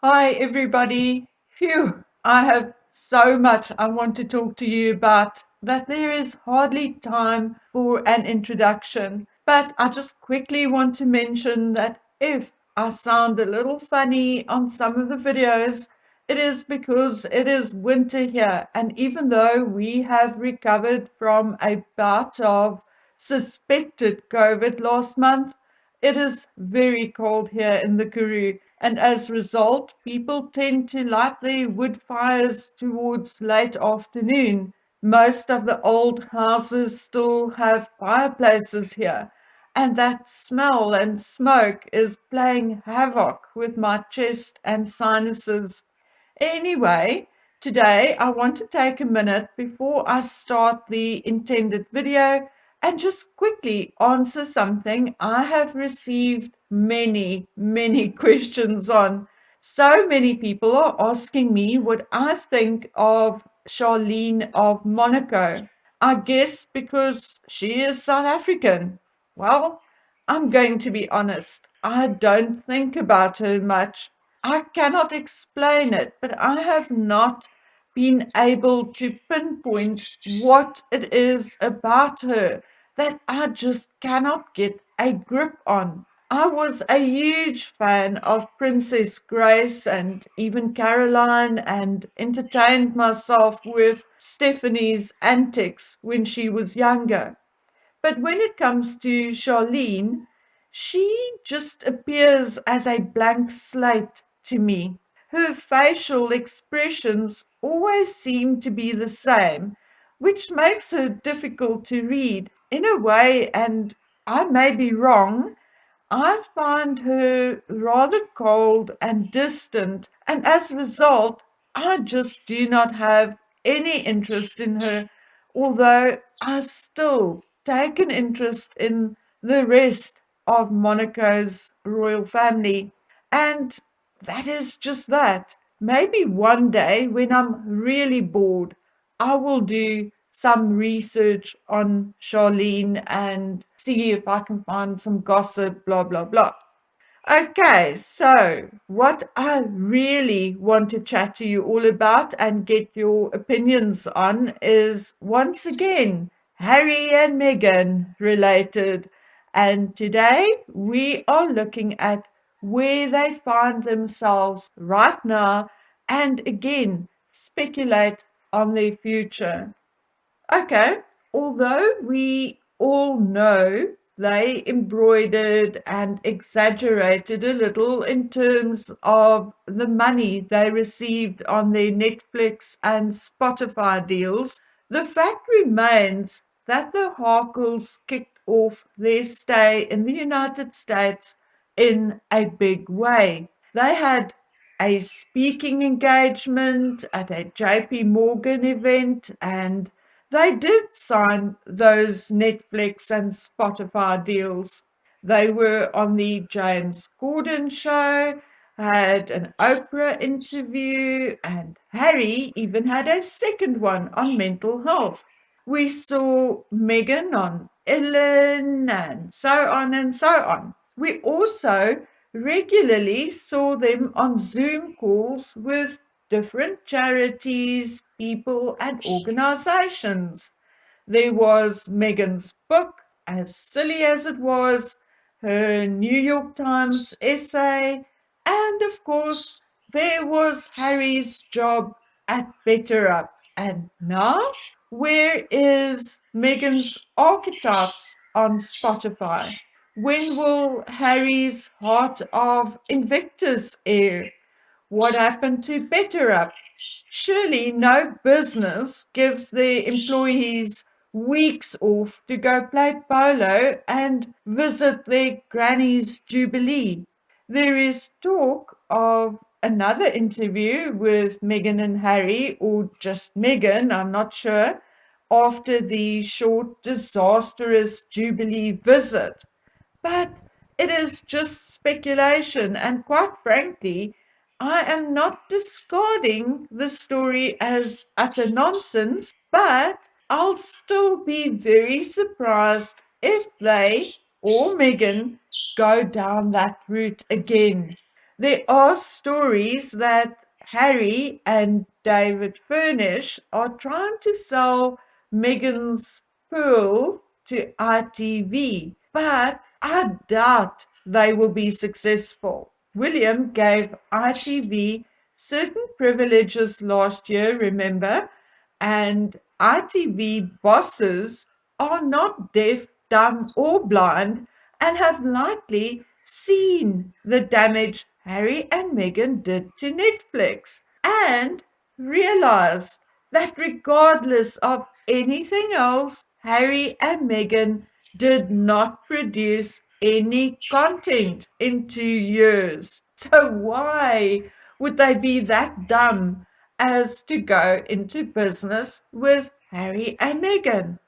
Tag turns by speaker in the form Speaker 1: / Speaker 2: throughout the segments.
Speaker 1: Hi, everybody. Phew, I have so much I want to talk to you about that there is hardly time for an introduction. But I just quickly want to mention that if I sound a little funny on some of the videos, it is because it is winter here. And even though we have recovered from a bout of suspected COVID last month, it is very cold here in the Karoo, and as a result, people tend to light their wood fires towards late afternoon. Most of the old houses still have fireplaces here, and that smell and smoke is playing havoc with my chest and sinuses. Anyway, today I want to take a minute before I start the intended video and just quickly answer something I have received many questions on. So many people are asking me what I think of Charlene of Monaco. I guess because she is South African. Well, I'm going to be honest. I don't think about her much. I cannot explain it, but I have not been able to pinpoint what it is about her that I just cannot get a grip on. I was a huge fan of Princess Grace and even Caroline, and entertained myself with Stephanie's antics when she was younger. But when it comes to Charlene, she just appears as a blank slate to me. Her facial expressions always seem to be the same, which makes her difficult to read in a way, and I may be wrong. I find her rather cold and distant, and as a result, I just do not have any interest in her, although I still take an interest in the rest of Monaco's royal family. And that is just that. Maybe one day when I'm really bored, I will do some research on Charlene and see if I can find some gossip, blah, blah, blah. Okay, so what I really want to chat to you all about and get your opinions on is once again Harry and Meghan related. And today we are looking at where they find themselves right now and again speculate on their future. Okay, although we all know they embroidered and exaggerated a little in terms of the money they received on their Netflix and Spotify deals, the fact remains that the Harkles kicked off their stay in the United States in a big way. They had a speaking engagement at a JP Morgan event, and they did sign those Netflix and Spotify deals. They were on the James Corden show, had an Oprah interview, and Harry even had a second one on mental health. We saw Meghan on Ellen and so on and so on. We also regularly saw them on Zoom calls with different charities, people, and organizations. There was Meghan's book, as silly as it was, her New York Times essay, and of course, there was Harry's job at Better Up. And now, where is Meghan's Archetypes on Spotify? When will Harry's Heart of Invictus air? What happened to Better Up? Surely no business gives their employees weeks off to go play polo and visit their granny's jubilee. There is talk of another interview with Meghan and Harry, or just Meghan, I'm not sure, after the short, disastrous jubilee visit. But it is just speculation, and quite frankly, I am not discarding the story as utter nonsense, but I'll still be very surprised if they or Meghan go down that route again. There are stories that Harry and David Furnish are trying to sell Meghan's Pearl to ITV, but I doubt they will be successful. William gave ITV certain privileges last year, remember? And ITV bosses are not deaf, dumb, or blind and have likely seen the damage Harry and Meghan did to Netflix and realized that regardless of anything else, Harry and Meghan did not produce any content in 2 years. So why would they be that dumb as to go into business with Harry and Meghan?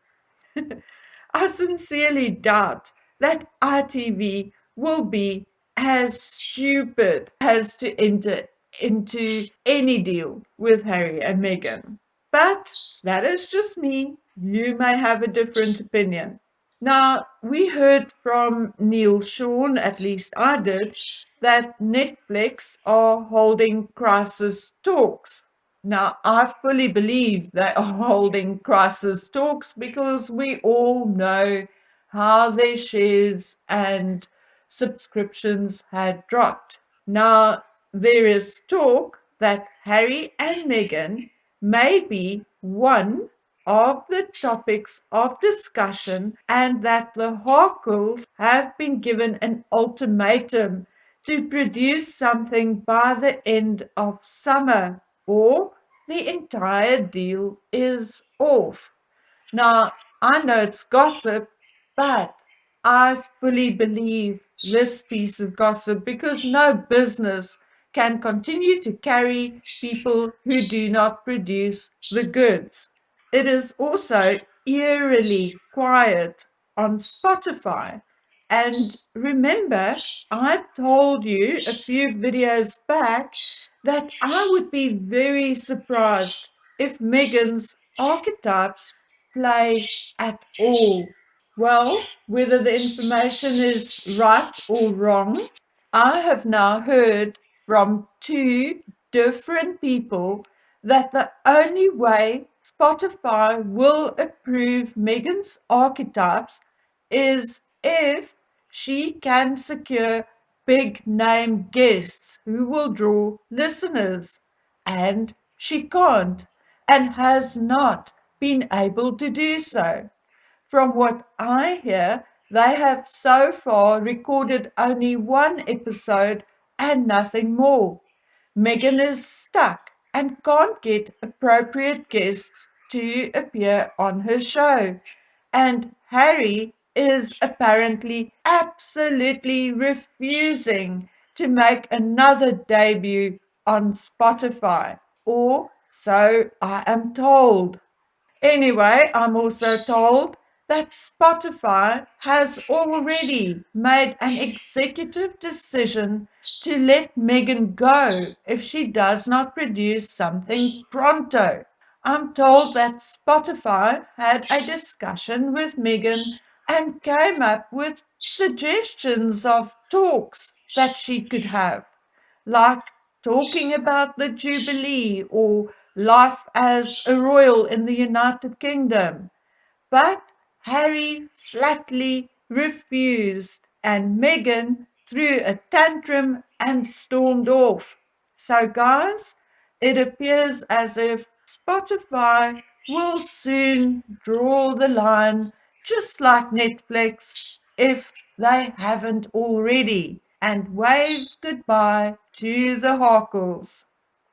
Speaker 1: I sincerely doubt that ITV will be as stupid as to enter into any deal with Harry and Meghan. But that is just me. You may have a different opinion. Now, we heard from Neil Sean, at least I did, that Netflix are holding crisis talks. Now, I fully believe they are holding crisis talks because we all know how their shares and subscriptions had dropped. Now, there is talk that Harry and Meghan may be one of the topics of discussion and that the Harkles have been given an ultimatum to produce something by the end of summer or the entire deal is off. Now, I know it's gossip, but I fully believe this piece of gossip because no business can continue to carry people who do not produce the goods. It is also eerily quiet on Spotify. And remember, I told you a few videos back that I would be very surprised if Meghan's archetypes play at all. Well, whether the information is right or wrong, I have now heard from two different people that the only way Spotify will approve Meghan's archetypes is if she can secure big name guests who will draw listeners. And she can't and has not been able to do so. From what I hear, they have so far recorded only one episode and nothing more. Meghan is stuck and can't get appropriate guests to appear on her show. And Harry is apparently absolutely refusing to make another debut on Spotify, or so I am told. Anyway, I'm also told that Spotify has already made an executive decision to let Meghan go if she does not produce something pronto. I'm told that Spotify had a discussion with Meghan and came up with suggestions of talks that she could have, like talking about the Jubilee or life as a royal in the United Kingdom. But Harry flatly refused, and Meghan threw a tantrum and stormed off. So, guys, it appears as if Spotify will soon draw the line, just like Netflix, if they haven't already, and wave goodbye to the Harkles.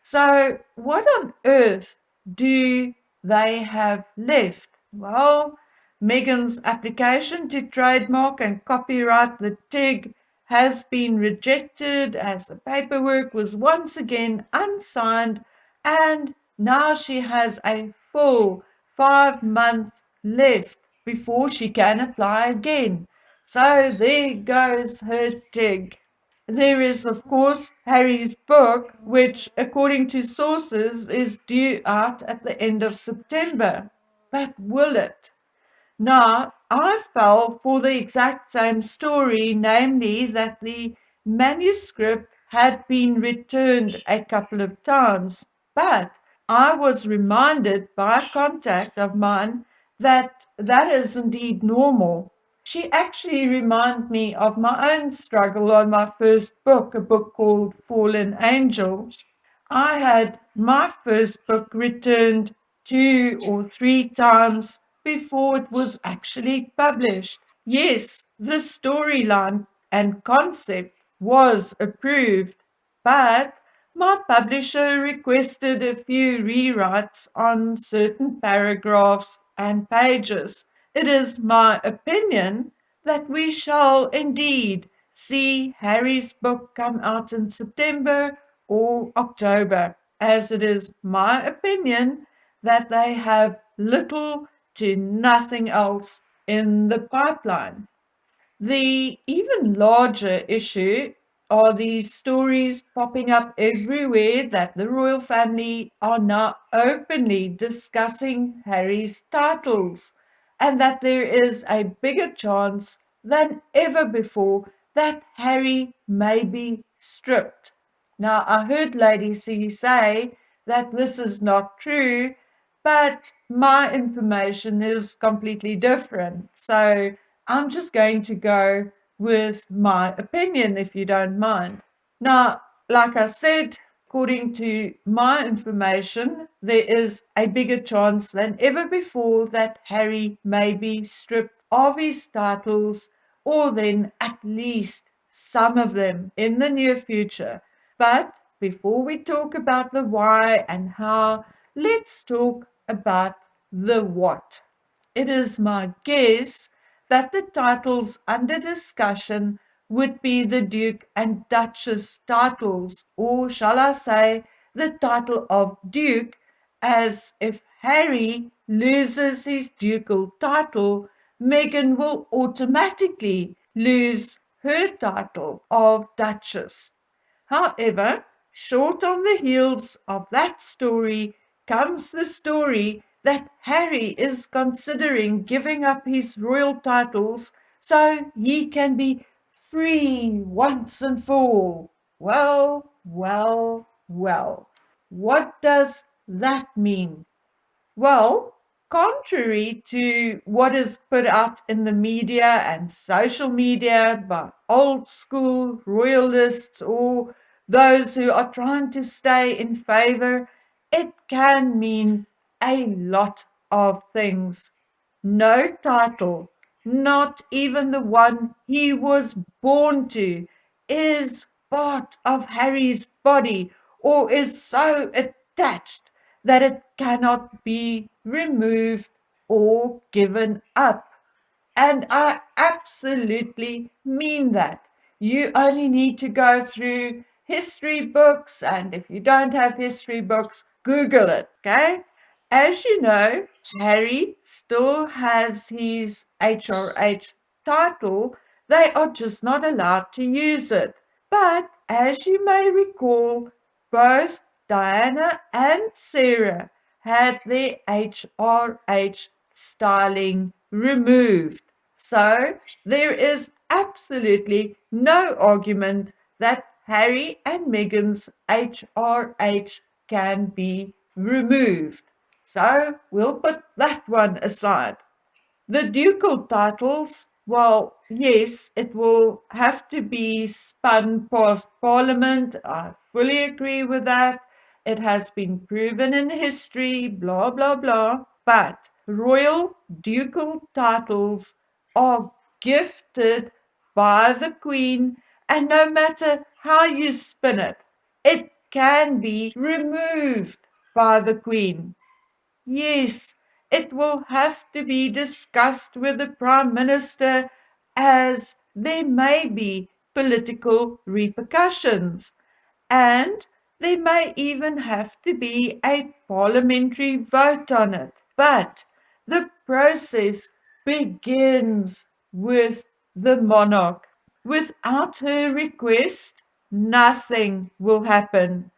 Speaker 1: So, what on earth do they have left? Well, Meghan's application to trademark and copyright the TIG has been rejected as the paperwork was once again unsigned, and now she has a full 5 months left before she can apply again. So there goes her TIG. There is, of course, Harry's book, which, according to sources, is due out at the end of September. But will it? Now, I fell for the exact same story, namely that the manuscript had been returned a couple of times, but I was reminded by a contact of mine that that is indeed normal. She actually reminded me of my own struggle on my first book, a book called Fallen Angel. I had my first book returned 2 or 3 times before it was actually published. Yes, the storyline and concept was approved, but my publisher requested a few rewrites on certain paragraphs and pages. It is my opinion that we shall indeed see Harry's book come out in September or October, as it is my opinion that they have little to nothing else in the pipeline. The even larger issue are these stories popping up everywhere that the royal family are now openly discussing Harry's titles, and that there is a bigger chance than ever before that Harry may be stripped. Now, I heard Lady C say that this is not true, but my information is completely different. So I'm just going to go with my opinion, if you don't mind. Now, like I said, according to my information, there is a bigger chance than ever before that Harry may be stripped of his titles, or then at least some of them in the near future. But before we talk about the why and how, let's talk about the what. It is my guess that the titles under discussion would be the Duke and Duchess titles, or shall I say, the title of Duke, as if Harry loses his ducal title, Meghan will automatically lose her title of Duchess. However, short on the heels of that story comes the story that Harry is considering giving up his royal titles so he can be free once and for all. Well, well, well. What does that mean? Well, contrary to what is put out in the media and social media by old school royalists or those who are trying to stay in favor, it can mean a lot of things. No title, not even the one he was born to, is part of Harry's body or is so attached that it cannot be removed or given up. And I absolutely mean that. You only need to go through history books, and if you don't have history books, Google it, okay? As you know, Harry still has his HRH title. They are just not allowed to use it. But as you may recall, both Diana and Sarah had their HRH styling removed. So there is absolutely no argument that Harry and Meghan's HRH can be removed. So we'll put that one aside. The ducal titles, well, yes, it will have to be spun past Parliament. I fully agree with that. It has been proven in history, blah, blah, blah. But royal ducal titles are gifted by the Queen, and no matter how you spin it, it can be removed by the Queen. Yes, it will have to be discussed with the Prime Minister, as there may be political repercussions, and there may even have to be a parliamentary vote on it. But the process begins with the monarch. Without her request, nothing will happen.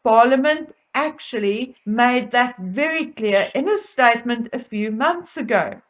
Speaker 1: Parliament actually made that very clear in a statement a few months ago.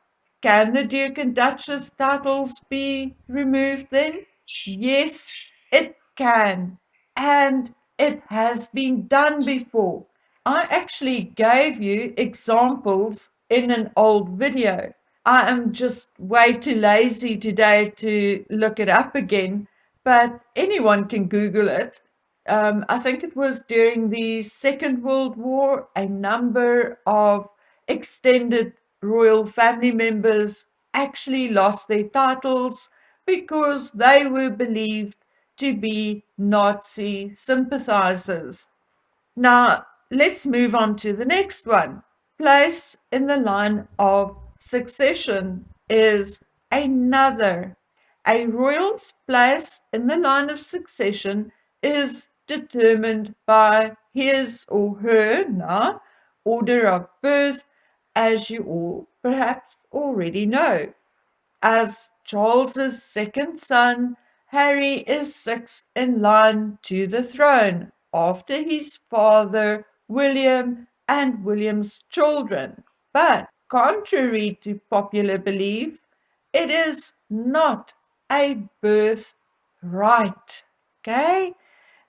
Speaker 1: Can the Duke and Duchess titles be removed then? Yes, it can. and it has been done before. I actually gave you examples in an old video. I am just way too lazy today to look it up again, but anyone can Google it. I think it was during the Second World War, a number of extended royal family members actually lost their titles because they were believed to be Nazi sympathizers. Now, let's move on to the next one. Place in the line of succession is another. A royal's place in the line of succession is determined by his or her order of birth, as you all perhaps already know. As Charles's second son, Harry is sixth in line to the throne after his father William and William's children. But contrary to popular belief, it is not a birthright. Okay?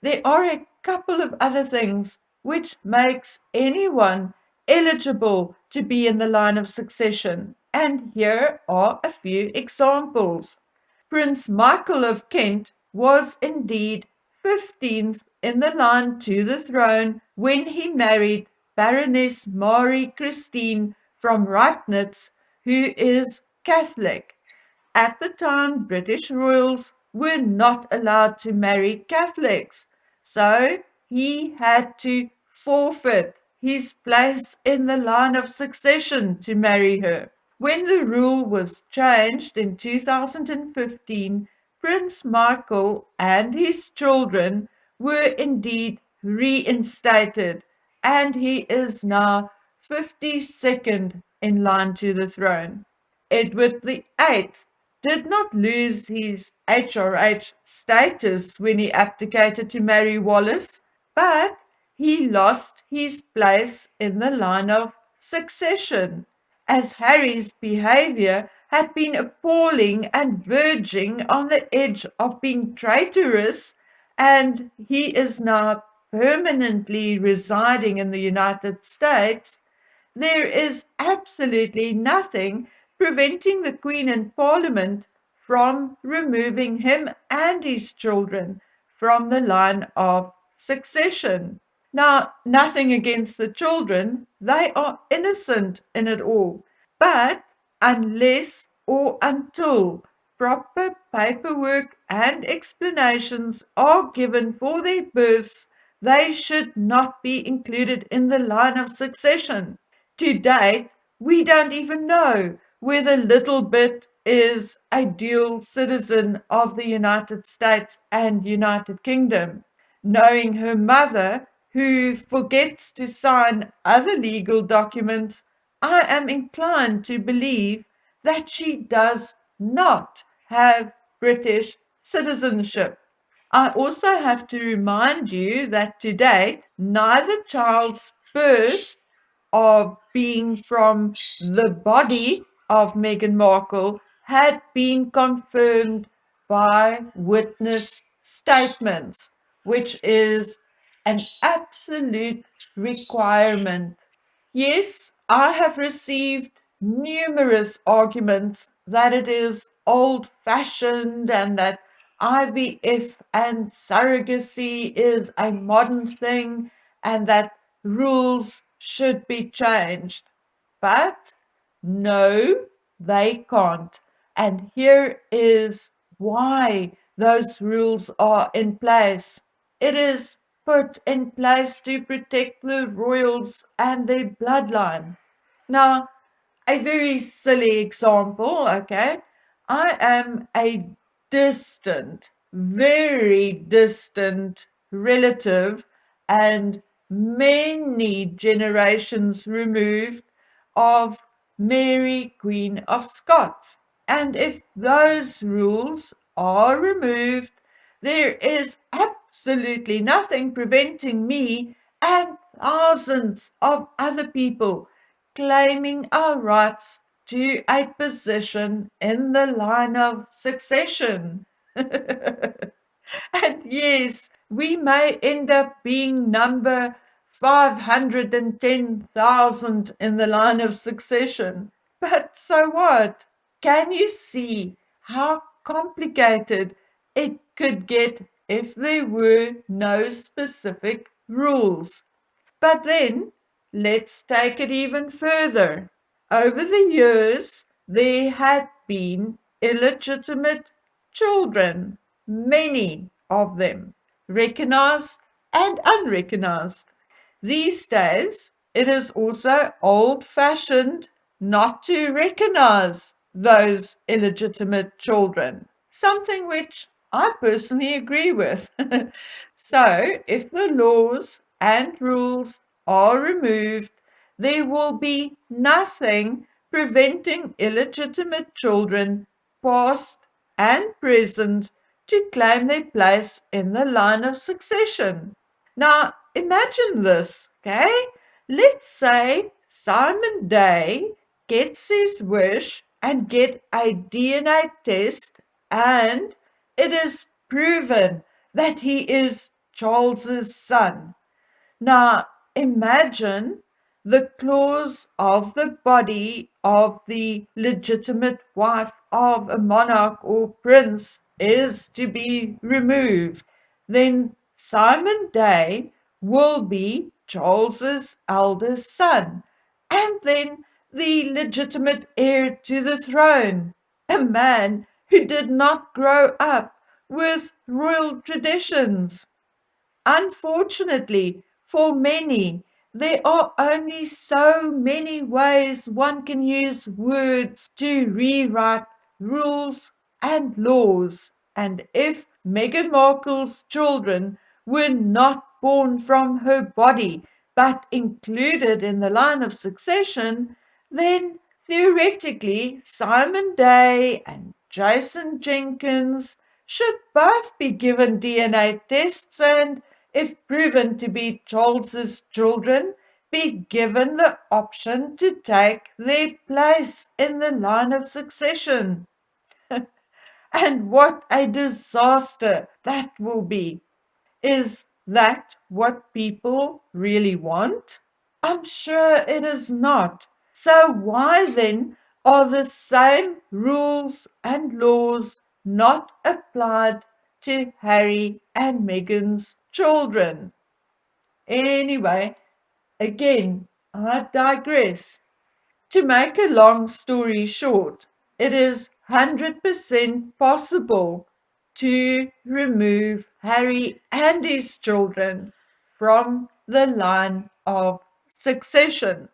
Speaker 1: There are a couple of other things which makes anyone eligible to be in the line of succession. And here are a few examples. Prince Michael of Kent was indeed 15th in the line to the throne when he married Baroness Marie Christine from Reitnitz, who is Catholic. At the time, British royals were not allowed to marry Catholics, so he had to forfeit his place in the line of succession to marry her. When the rule was changed in 2015, Prince Michael and his children were indeed reinstated, and he is now 52nd in line to the throne. Edward VIII did not lose his HRH status when he abdicated to Mary Wallace, but he lost his place in the line of succession, as Harry's behavior had been appalling and verging on the edge of being traitorous, and he is now permanently residing in the United States. There is absolutely nothing preventing the Queen and Parliament from removing him and his children from the line of succession. Now, nothing against the children, they are innocent in it all, but unless or until proper paperwork and explanations are given for their births, they should not be included in the line of succession. To date, we don't even know whether Little Bit is a dual citizen of the United States and United Kingdom. Knowing her mother, who forgets to sign other legal documents, I am inclined to believe that she does not have British citizenship. I also have to remind you that to date, neither child's birth of being from the body of Meghan Markle had been confirmed by witness statements, which is an absolute requirement. Yes, I have received numerous arguments that it is old-fashioned and that IVF and surrogacy is a modern thing and that rules should be changed. But no, they can't. And here is why those rules are in place. It is put in place to protect the royals and their bloodline. Now, a very silly example, okay? I am a distant, very distant relative and many generations removed of Mary, Queen of Scots. And if those rules are removed, there is absolutely nothing preventing me and thousands of other people claiming our rights to a position in the line of succession. And yes, we may end up being number 510,000 in the line of succession. But so what? Can you see how complicated it could get if there were no specific rules? But then let's take it even further. Over the years, there had been illegitimate children, many of them, recognized and unrecognized. These days, it is also old fashioned not to recognize those illegitimate children, something which I personally agree with. So, if the laws and rules are removed, there will be nothing preventing illegitimate children, past and present, to claim their place in the line of succession. Now, imagine this, okay? Let's say Simon Day gets his wish and get a DNA test, and it is proven that he is Charles's son. Now, imagine the clause of the body of the legitimate wife of a monarch or prince is to be removed. Then Simon Day will be Charles's eldest son, and then the legitimate heir to the throne, a man who did not grow up with royal traditions. Unfortunately, for many, there are only so many ways one can use words to rewrite rules and laws. And if Meghan Markle's children were not born from her body but included in the line of succession, then theoretically Simon Day and Jason Jenkins should both be given DNA tests and, if proven to be Charles's children, be given the option to take their place in the line of succession. And what a disaster that will be. Is that what people really want? I'm sure it is not. So why then are the same rules and laws not applied to Harry and Meghan's children? Anyway, again, I digress. To make a long story short, it is 100% possible to remove Harry and his children from the line of succession.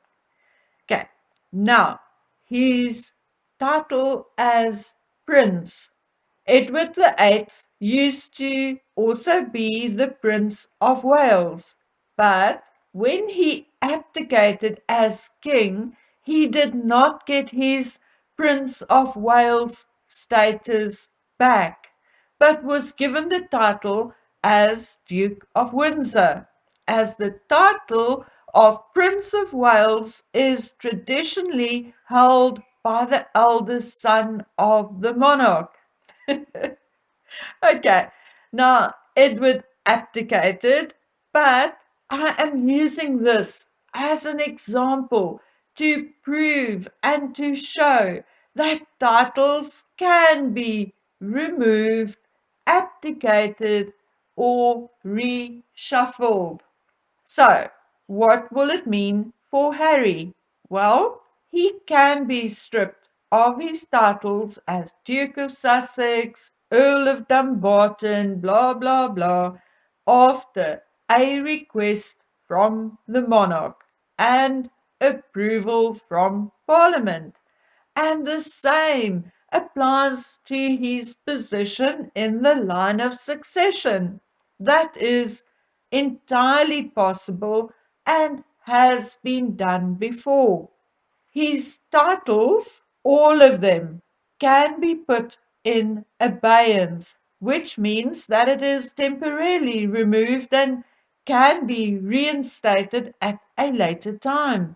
Speaker 1: Okay, now his title as Prince Edward VIII used to also be the Prince of Wales, but when he abdicated as king, he did not get his Prince of Wales status back, but was given the title as Duke of Windsor, as the title of Prince of Wales is traditionally held by the eldest son of the monarch. Okay, now Edward abdicated, but I am using this as an example to prove and to show that titles can be removed, abdicated, or reshuffled. So, what will it mean for Harry? Well, he can be stripped of his titles as Duke of Sussex, Earl of Dumbarton, blah blah blah, after a request from the monarch and approval from Parliament. And the same applies to his position in the line of succession. That is entirely possible and has been done before. His titles, all of them, can be put in abeyance, which means that it is temporarily removed and can be reinstated at a later time.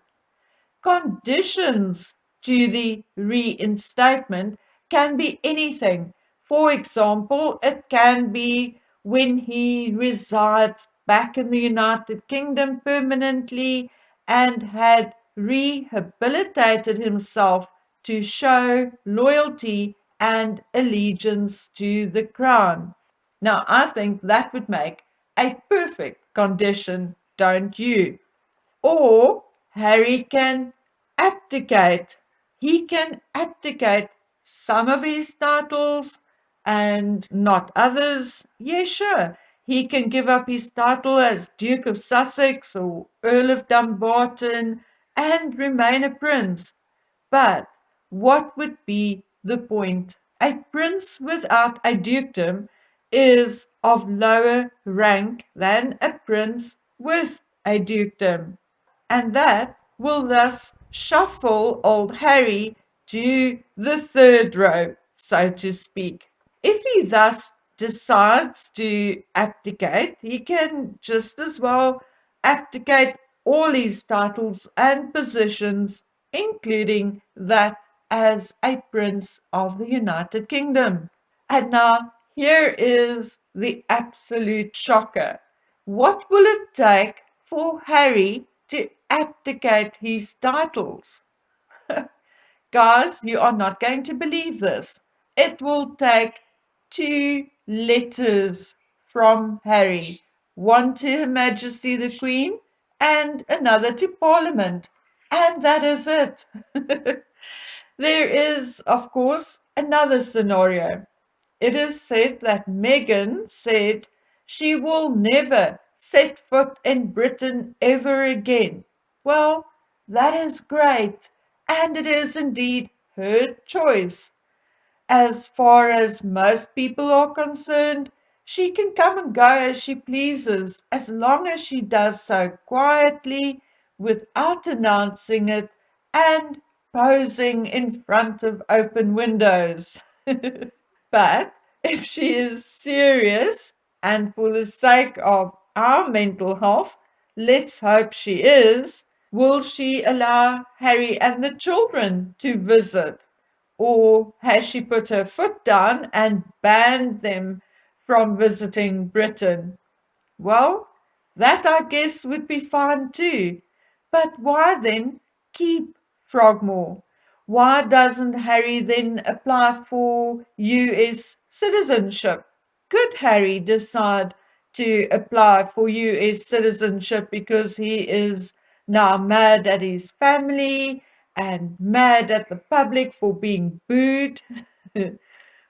Speaker 1: Conditions to the reinstatement can be anything. For example, it can be when he resides back in the United Kingdom permanently and had rehabilitated himself to show loyalty and allegiance to the crown. Now, I think that would make a perfect condition, don't you? Or Harry can abdicate. He can abdicate some of his titles and not others. Yeah, sure. He can give up his title as Duke of Sussex or Earl of Dumbarton and remain a prince. But what would be the point? A prince without a dukedom is of lower rank than a prince with a dukedom, and that will thus shuffle old Harry to the third row, so to speak. If he thus decides to abdicate, he can just as well abdicate all his titles and positions, including that as a Prince of the United Kingdom. And now, here is the absolute shocker. What will it take for Harry to abdicate his titles? Guys, you are not going to believe this. It will take two letters from Harry, one to Her Majesty the Queen and another to Parliament. And that is it. There is, of course, another scenario. It is said that Meghan said she will never set foot in Britain ever again. Well, that is great, and it is indeed her choice. As far as most people are concerned, she can come and go as she pleases, as long as she does so quietly, without announcing it, and posing in front of open windows. But if she is serious, and for the sake of our mental health, let's hope she is, will she allow Harry and the children to visit? Or has she put her foot down and banned them from visiting Britain? Well, that I guess would be fine too. But why then keep Frogmore? Why doesn't Harry then apply for US citizenship? Could Harry decide to apply for US citizenship because he is now mad at his family and mad at the public for being booed?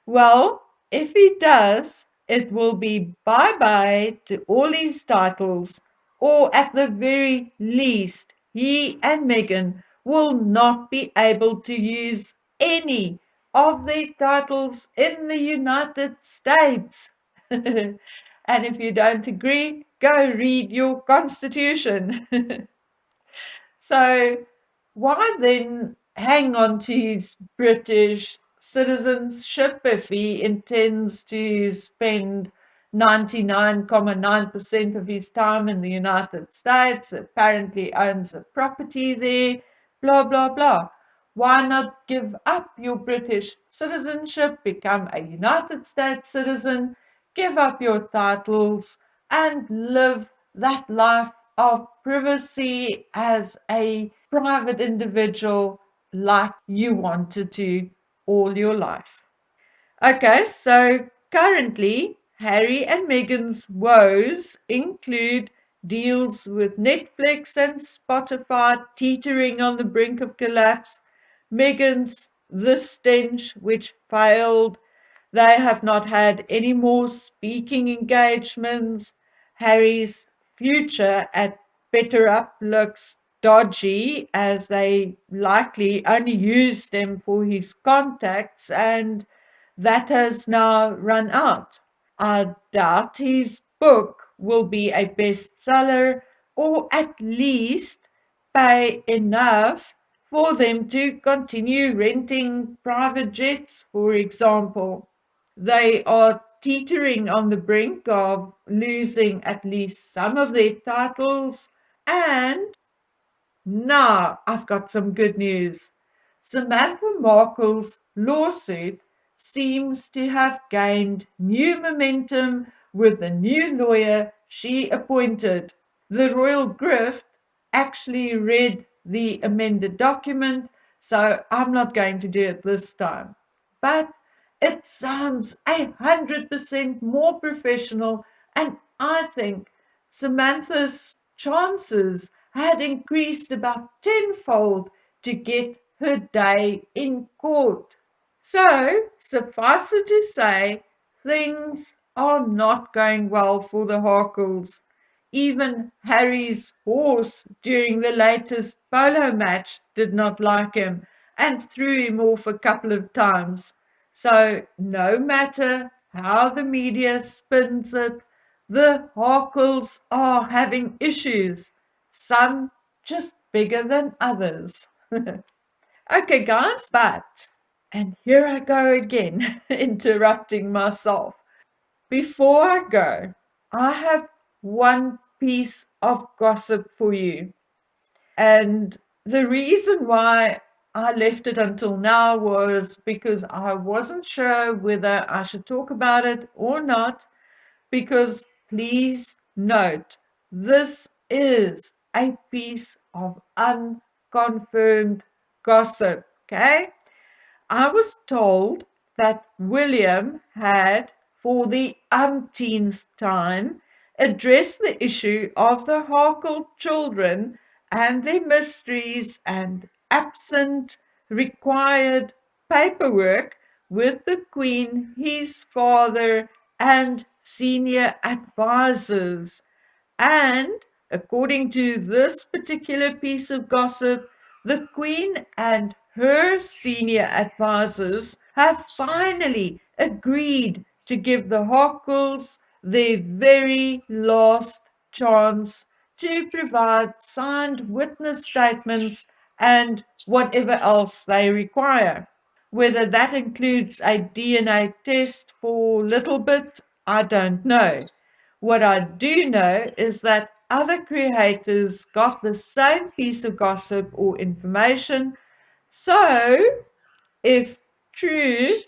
Speaker 1: Well, if he does, it will be bye-bye to all his titles, or at the very least, he and Meghan will not be able to use any of their titles in the United States. And if you don't agree, go read your constitution. So why then hang on to his British citizenship if he intends to spend 99.9% of his time in the United States, apparently owns a property there, blah, blah, blah. Why not give up your British citizenship, become a United States citizen, give up your titles, and live that life of privacy as a private individual like you wanted to all your life? Okay, so currently, Harry and Meghan's woes include deals with Netflix and Spotify teetering on the brink of collapse, Meghan's The Stench, which failed. They have not had any more speaking engagements. Harry's future at Better Up looks dodgy, as they likely only used him for his contacts, and that has now run out. I doubt his book will be a bestseller, or at least pay enough for them to continue renting private jets, for example. They are teetering on the brink of losing at least some of their titles. And now I've got some good news. Samantha Markle's lawsuit seems to have gained new momentum with the new lawyer she appointed. The royal grift actually read the amended document, so I'm not going to do it this time. But it sounds 100% more professional, and I think Samantha's chances had increased about tenfold to get her day in court. So, suffice it to say, things are not going well for the Harkles. Even Harry's horse during the latest polo match did not like him and threw him off a couple of times. So, no matter how the media spins it, the Harkles are having issues, some just bigger than others. Okay, guys, and here I go again, interrupting myself. Before I go, I have one piece of gossip for you. And the reason why I left it until now was because I wasn't sure whether I should talk about it or not. Because please note, this is a piece of unconfirmed gossip, okay? I was told that William had, for the umpteenth time, addressed the issue of the Harkle children and their mysteries and absent required paperwork with the Queen, his father, and senior advisors. And according to this particular piece of gossip, the Queen and her senior advisors have finally agreed to give the Harkles their very last chance to provide signed witness statements and whatever else they require. Whether that includes a DNA test for little bit, I don't know. What I do know is that other creators got the same piece of gossip or information. So, if true,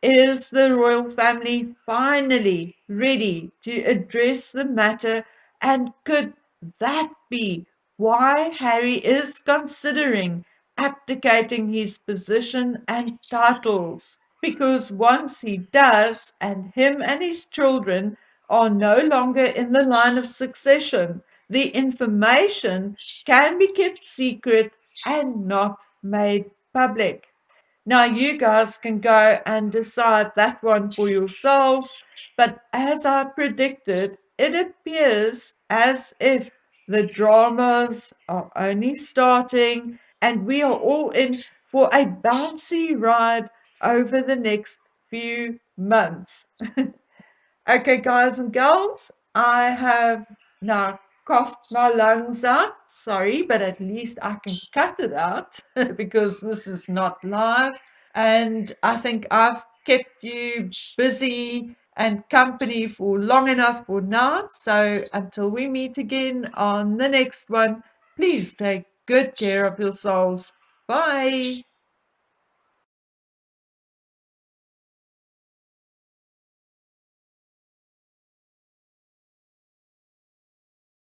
Speaker 1: is the royal family finally ready to address the matter? And could that be why Harry is considering abdicating his position and titles? Because once he does, and him and his children are no longer in the line of succession, the information can be kept secret and not made public. Now, you guys can go and decide that one for yourselves. But as I predicted, it appears as if the dramas are only starting and we are all in for a bouncy ride over the next few months. Okay, guys and girls, I have now coughed my lungs out. Sorry, but at least I can cut it out because this is not live. And I think I've kept you busy and company for long enough for now. So until we meet again on the next one, please take good care of yourselves. Bye.